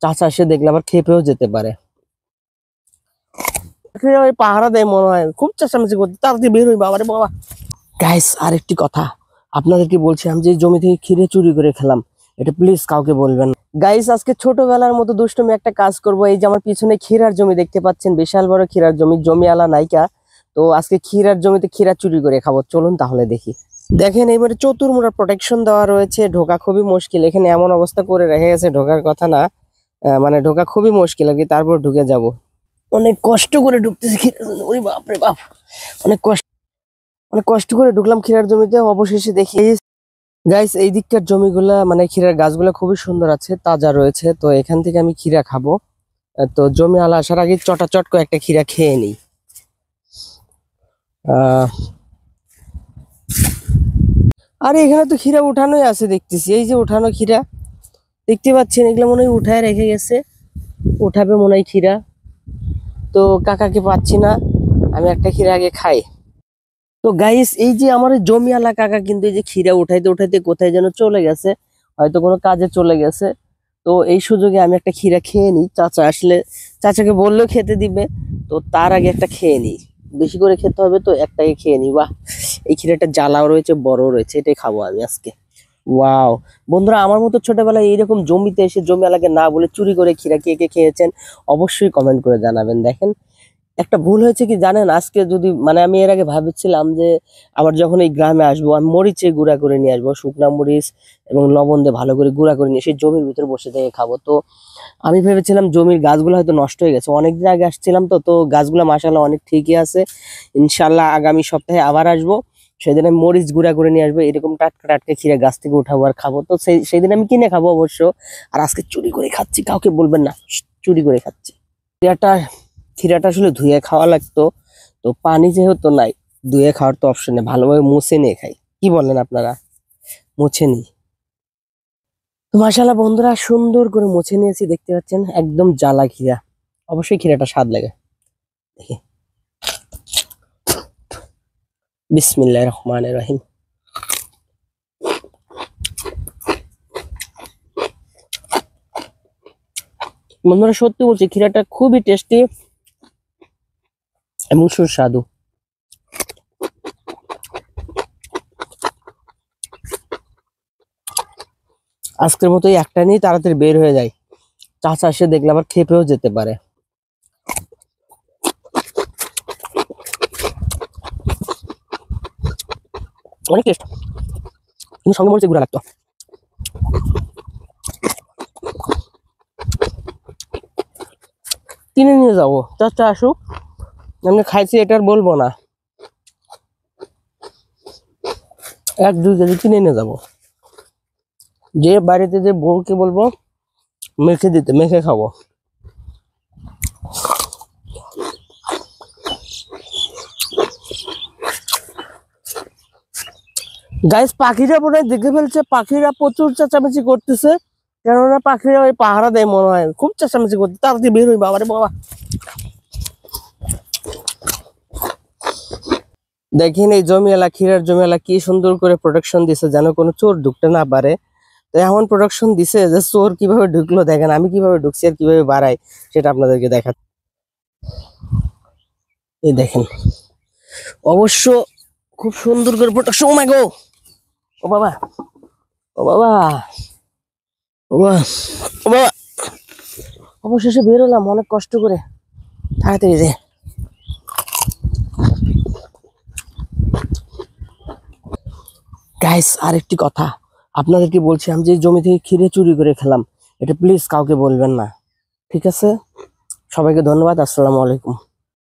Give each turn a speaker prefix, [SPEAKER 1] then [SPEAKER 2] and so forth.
[SPEAKER 1] চাচা এসে দেখলে আবার খেপেও যেতে পারে। ওই পাহারা দেয় মনে হয়, খুব চেঁচামেচি করতে, তাড়াতাড়ি বের হই বাবারে বাবা। গাইস আরেকটি কথা আপনাদেরকে বলছি, আমি যে জমি থেকে ক্ষীরে চুরি করে খেলাম, এটা প্লিজ কাউকে বলবেন না। গাইস আজকে ছোটবেলার মতো দুষ্টুমি একটা কাজ করব। এই যে আমার পিছনে ক্ষীরার জমি দেখতে পাচ্ছেন, বিশাল বড় ক্ষীরার জমি, জমিওয়ালা নাইকা। তো আজকে ক্ষীরার জমিতে ক্ষীরা চুরি করে খাবো, চলুন তাহলে দেখি। দেখেন এবারে চতুর্মুড়া প্রোটেকশন দেওয়া রয়েছে, ঢোকা খুবই মুশকিল। এখানে এমন অবস্থা করে রেখে গেছে, ঢোকার কথা না, মানে ঢোকা খুবই মুশকিল আর কি। তারপর ঢুকে যাব, অনেক কষ্ট করে ঢুকতেছি ক্ষীরার জমি। ওরে বাপ রে বাপ, অনেক কষ্ট করে ঢুকলাম ক্ষীরার জমিতে। অবশেষে দেখি গাইস এই দিককার জমিগুলা, মানে ক্ষীরার গাছগুলা খুবই সুন্দর আছে, তাজা রয়েছে। তো এখান থেকে আমি ক্ষীরা খাবো। তো জমি আলা আসার আগে চটাচট করে একটা ক্ষীরা খেয়ে নিই। আরে এখানে তো ক্ষীরা উঠানোই আছে দেখতেছি, এই যে উঠানো ক্ষীরা দেখতে পাচ্ছেন, এগুলো মনে হয় উঠায় রেখে গেছে, উঠাবে মনে হয় ক্ষীরা। তো কাকাকে পাচ্ছি না, আমি একটা ক্ষীরা আগে খাই। তো গাইস এই যে আমার জমিওয়ালা কাকা কিন্তু এই যে ক্ষীরা উঠাইতে উঠাইতে কোথায় যেন চলে গেছে, হয়তো কোনো কাজে চলে গেছে। তো এই সুযোগে আমি একটা ক্ষীরা খেয়ে নিই, চাচা আসলে চাচাকে বললেও খেতে দিবে। তো তার আগে একটা খেয়ে নিই, বেশি করে খেতে হবে, তো একটাকে খেয়ে নিই। বাহ, এই ক্ষীরাটা জ্বালাও রয়েছে, বড় রয়েছে, এটাই খাবো আমি আজকে। ওয়াও, বন্ধুরা আমার মতো ছোটবেলায় এইরকম জমিতে এসে জমিওয়ালাকে না বলে চুরি করে ক্ষীরা কে কে খেয়েছেন অবশ্যই কমেন্ট করে জানাবেন। দেখেন একটা ভুল হয়েছে কি জানেন, আজকে যদি মানে আমি এর আগে ভাবছিলাম যে আবার যখন এই গ্রামে আসবো আমি মরিচে গুঁড়া করে নিয়ে আসবো, শুকনা মরিচ এবং লবণ দিয়ে ভালো করে গুঁড়া করে নিয়ে সেই জমির ভিতরে বসে থেকে খাবো। তো আমি ভেবেছিলাম জমির গাছগুলো হয়তো নষ্ট হয়ে গেছে, অনেকদিন আগে আসছিলাম, তো গাছগুলো মাশাআল্লাহ অনেক ঠিকই আছে। ইনশাল্লাহ আগামী সপ্তাহে আবার আসবো, সেদিন আমি মরিচ গুঁড়া করে নিয়ে আসবো, এরকম টাটকা টাটকা ক্ষীরা গাছ থেকে উঠাবো আর খাবো। তো সেই দিন আমি কিনে খাবো অবশ্য। আর আজকে চুরি করে খাচ্ছি, কাউকে বলবেন না, চুরি করে খাচ্ছি। ক্ষীরাটা আসলে ধুয়ে খাওয়া লাগতো, তো পানি যেহেতু নাই, ধুয়ে খাওয়ার তো অপশন নেই, ভালোভাবে মুছে নিয়ে খাই। কি বলেন আপনারা? মুছে নিই। তো মাশাআল্লাহ বন্ধুরা সুন্দর করে মুছে নিয়েছি, দেখতে পাচ্ছেন একদম জ্বালা ক্ষীরা। অবশ্যই ক্ষীরাটা স্বাদ লাগে, দেখি। বিসমিল্লাহির রহমানির রহিম। বন্ধুরা সত্যি বলছি, ক্ষীরাটা খুবই টেস্টি এবং সুস্বাদু। আজকের মতো একটা নিয়ে তাড়াতাড়ি বের হয়ে যায়, চাচা এসে দেখলে আবার খেপেও যেতে পারে। অনেক টেস্ট, কিন্তু সঙ্গে মরিচে গুঁড়া লাগতো। কিনে নিয়ে যাবো, চাচা আসুক, আমি খাইছি এটা আর বলবো না, 1-2 কেজি কিনে নিয়ে যাবো। যে বাড়িতে যে বউকে বলবো মেখে দিতে, মেখে খাবো। গাইস পাখিরা মনে হয় দেখে ফেলছে, পাখিরা প্রচুর চেঁচামেচি করতেছে, কেননা পাখিরা ওই পাহারা দেয় মনে হয়, খুব চেঁচামেচি করতে, তাড়াতাড়ি বের হই বাবারে বাবা। দেখেন এই জমিওয়ালা, ক্ষীরার জমিওয়ালা কি সুন্দর করে প্রোটেকশন দিছে, যেন কোনো চোর ঢুকতে না পারে। তো এমন প্রোটেকশন দিছে যে চোর কিভাবে ঢুকলো দেখেন, আমি কিভাবে ঢুকছি আর কিভাবে বাড়াই সেটা আপনাদেরকে দেখাচ্ছি। এই দেখেন, অবশ্য খুব সুন্দর করে প্রোটেকশন। ও মাই গো, ও বাবা, ও বাবা, ও বাবা, ও বাবা, অবশেষে বের হলাম অনেক কষ্ট করে, তাড়াতাড়ি যে। গাইস আরেকটি কথা আপনাদেরকে বলছি, আমি যে জমি থেকে ক্ষীরে চুরি করে খেলাম, এটা প্লিজ কাউকে বলবেন না, ঠিক আছে? সবাইকে ধন্যবাদ, আসসালামু আলাইকুম।